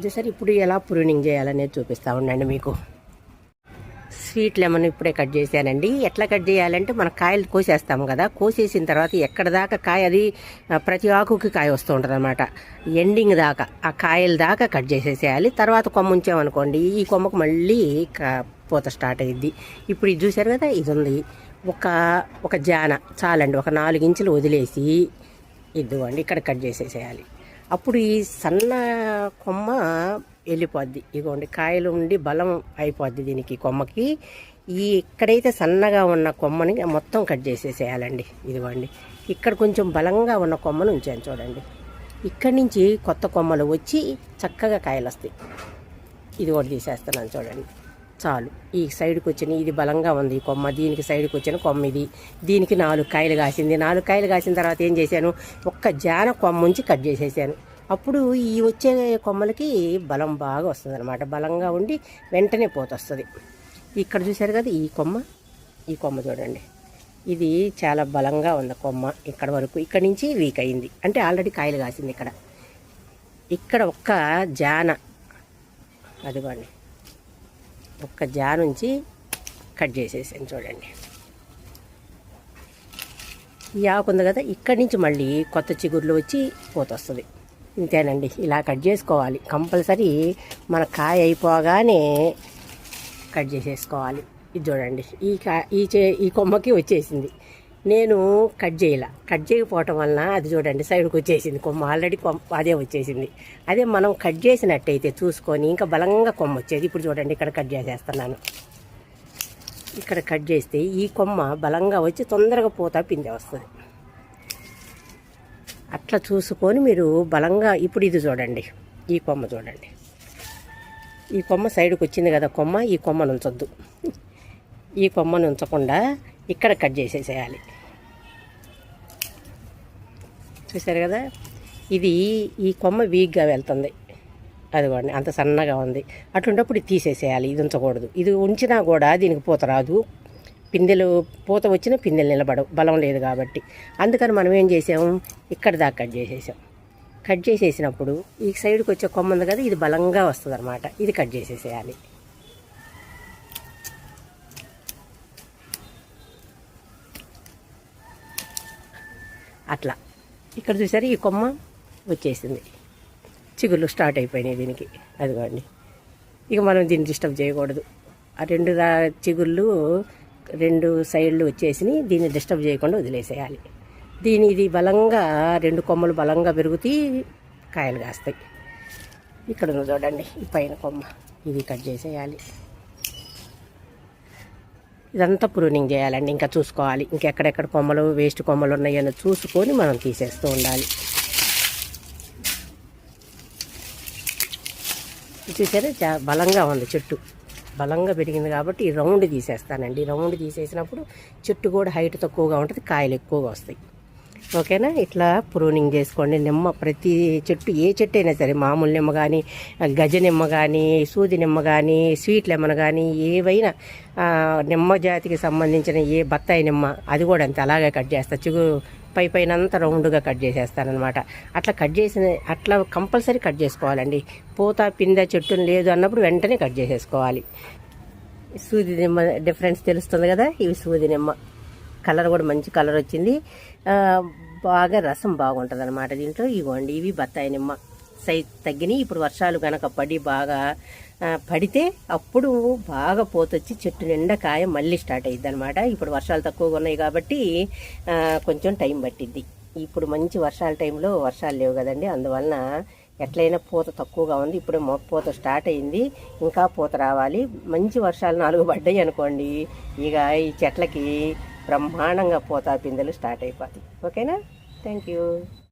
చూసారు ఇప్పుడు ఎలా ప్రూనింగ్ చేయాలనేది చూపిస్తూ ఉండండి మీకు. స్వీట్ లెమన్ ఇప్పుడే కట్ చేశానండి. ఎట్లా కట్ చేయాలంటే మన కాయలు కోసేస్తాము కదా, కోసేసిన తర్వాత ఎక్కడ దాకా కాయ అది ప్రతి ఆకుకి కాయ వస్తూ ఉంటుంది అనమాట. ఎండింగ్ దాకా ఆ కాయల దాకా కట్ చేసేసేయాలి. తర్వాత కొమ్మ ఉంచామనుకోండి ఈ కొమ్మకు మళ్ళీ పూత స్టార్ట్ అయ్యిద్ది. ఇప్పుడు ఇది చూసారు కదా, ఇది ఉంది ఒక జాన చాలండి, ఒక 4 ఇంచులు వదిలేసి ఇదిగోండి ఇక్కడ కట్ చేసేసేయాలి. అప్పుడు ఈ సన్న కొమ్మ వెళ్ళిపోద్ది. ఇదిగోండి కాయలు ఉండి బలం అయిపోద్ది దీనికి కొమ్మకి. ఇక్కడైతే సన్నగా ఉన్న కొమ్మని మొత్తం కట్ చేసేసేయాలండి. ఇదిగోండి ఇక్కడ కొంచెం బలంగా ఉన్న కొమ్మను ఉంచాను చూడండి. ఇక్కడి నుంచి కొత్త కొమ్మలు వచ్చి చక్కగా కాయలు వస్తాయి. ఇది కూడా తీసేస్తున్నాను చూడండి. చాలు, ఈ సైడ్కి వచ్చిన ఇది బలంగా ఉంది ఈ కొమ్మ, దీనికి సైడ్కి వచ్చిన కొమ్మ ఇది. దీనికి 4 కాయలు కాసింది. 4 కాయలు కాసిన తర్వాత ఏం చేశాను, ఒక్క జాన కొమ్మ ఉంచి కట్ చేసేసాను. అప్పుడు ఈ వచ్చే కొమ్మలకి బలం బాగా వస్తుంది అనమాట. బలంగా ఉండి వెంటనే పోతొస్తుంది. ఇక్కడ చూశారు కదా ఈ కొమ్మ చూడండి, ఇది చాలా బలంగా ఉంది కొమ్మ. ఇక్కడ వరకు ఇక్కడ నుంచి వీక్ అయింది అంటే ఆల్రెడీ కాయలు కాసింది. ఇక్కడ ఒక్క జాన, అదిగోండి ఒక్క జాన నుంచి కట్ చేసేసాను చూడండి. ఈ ఆకు ఉంది కదా, ఇక్కడి నుంచి మళ్ళీ కొత్త చిగుర్లు వచ్చి పోతొస్తుంది. ఇంతేనండి, ఇలా కట్ చేసుకోవాలి కంపల్సరీ. మన కాయ అయిపోగానే కట్ చేసేసుకోవాలి. ఇది చూడండి ఈ కొమ్మకి వచ్చేసింది. నేను కట్ చేయకపోవటం వలన అది చూడండి సైడ్కి వచ్చేసింది కొమ్మ. ఆల్రెడీ అదే వచ్చేసింది. అదే మనం కట్ చేసినట్టయితే చూసుకొని ఇంకా బలంగా కొమ్మ వచ్చేది. ఇప్పుడు చూడండి ఇక్కడ కట్ చేసేస్తున్నాను. ఇక్కడ కట్ చేస్తే ఈ కొమ్మ బలంగా వచ్చి తొందరగా పూత పిందె వస్తుంది. అట్లా చూసుకొని మీరు బలంగా. ఇప్పుడు ఇది చూడండి, ఈ కొమ్మ చూడండి, ఈ కొమ్మ సైడ్కి వచ్చింది కదా కొమ్మ. ఈ కొమ్మను ఉంచొద్దు, ఈ కొమ్మను ఉంచకుండా ఇక్కడ కట్ చేసేసేయాలి. చూసారు కదా, ఈ కొమ్మ వీక్గా వెళ్తుంది. అదిగోండి అంత సన్నగా ఉంది. అటువంటిప్పుడు ఇది తీసేసేయాలి, ఇది ఉంచకూడదు. ఇది ఉంచినా కూడా దీనికి పూత రాదు. పూత వచ్చిన పిందెలు నిలబడవు, బలం లేదు కాబట్టి. అందుకని మనం ఏం చేసాము, ఇక్కడ దాకా కట్ చేసేసాం. కట్ చేసేసినప్పుడు ఈ సైడ్కి వచ్చే కొమ్మ ఉంది కదా, ఇది బలంగా వస్తుంది అనమాట. ఇది కట్ చేసేసేయాలి. అట్లా ఇక్కడ చూసారు ఈ కొమ్మ వచ్చేసింది, చిగుళ్ళు స్టార్ట్ అయిపోయినాయి దీనికి. అదిగోండి ఇక మనం దీన్ని డిస్టర్బ్ చేయకూడదు. ఆ 2 చిగుళ్ళు 2 సైడ్లు వచ్చేసి దీన్ని డిస్టర్బ్ చేయకుండా వదిలేసేయాలి. ఇది బలంగా 2 కొమ్మలు బలంగా పెరుగుతాయి, కాయలు కాస్తాయి. ఇక్కడ ఉంది చూడండి ఈ పైన కొమ్మ, ఇది కట్ చేసేయాలి. ఇదంతా ప్రూనింగ్ చేయాలండి. ఇంకా చూసుకోవాలి ఇంకెక్కడెక్కడ కొమ్మలు వేస్ట్ కొమ్మలు ఉన్నాయని చూసుకొని మనం తీసేస్తూ ఉండాలి. చూసారా బలంగా ఉంది చెట్టు, బలంగా పెరిగింది కాబట్టి ఈ రౌండ్ తీసేస్తానండి. రౌండ్ తీసేసినప్పుడు చెట్టు కూడా హైట్ తక్కువగా ఉంటుంది, కాయలు ఎక్కువగా వస్తాయి. ఓకేనా, ఇట్లా ప్రూనింగ్ చేసుకోండి. నిమ్మ ప్రతి చెట్టు, ఏ చెట్టు అయినా సరే, మామూలు నిమ్మ కానీ, గజ నిమ్మ కానీ, సూది నిమ్మ కానీ, స్వీట్ లెమన్ కానీ, ఏవైనా నిమ్మ జాతికి సంబంధించిన ఏ బత్తాయి నిమ్మ అది కూడా అంతే అలాగే కట్ చేస్తా. పైనంతా రౌండ్గా కట్ చేసేస్తానమాట. అట్లా కంపల్సరీ కట్ చేసుకోవాలండి. పూత పిందె చెట్టును లేదు అన్నప్పుడు వెంటనే కట్ చేసేసుకోవాలి. సూది నిమ్మ డిఫరెన్స్ తెలుస్తుంది కదా, ఇవి సూది నిమ్మ. కలర్ కూడా మంచి కలర్ వచ్చింది, బాగా రసం బాగుంటుంది అనమాట దీంట్లో. ఇవ్వండి ఇవి బత్తాయి నిమ్మ సైజ్ తగ్గినాయి. ఇప్పుడు వర్షాలు కనుక పడితే అప్పుడు బాగా పోతొచ్చి చెట్టు నిండా కాయ మళ్ళీ స్టార్ట్ అయ్యిద్ది అనమాట. ఇప్పుడు వర్షాలు తక్కువగా ఉన్నాయి కాబట్టి కొంచెం టైం పట్టిద్ది. ఇప్పుడు మంచి వర్షాల టైంలో వర్షాలు లేవు కదండి, అందువలన ఎట్లయినా పూత తక్కువగా ఉంది. ఇప్పుడే పూత స్టార్ట్ అయింది, ఇంకా పూత రావాలి. మంచి వర్షాలు 4 పడ్డాయి అనుకోండి, ఇక ఈ చెట్లకి బ్రహ్మాండంగా పూత పిందెలు స్టార్ట్ అయిపోతాయి. ఓకేనా, థ్యాంక్ యూ.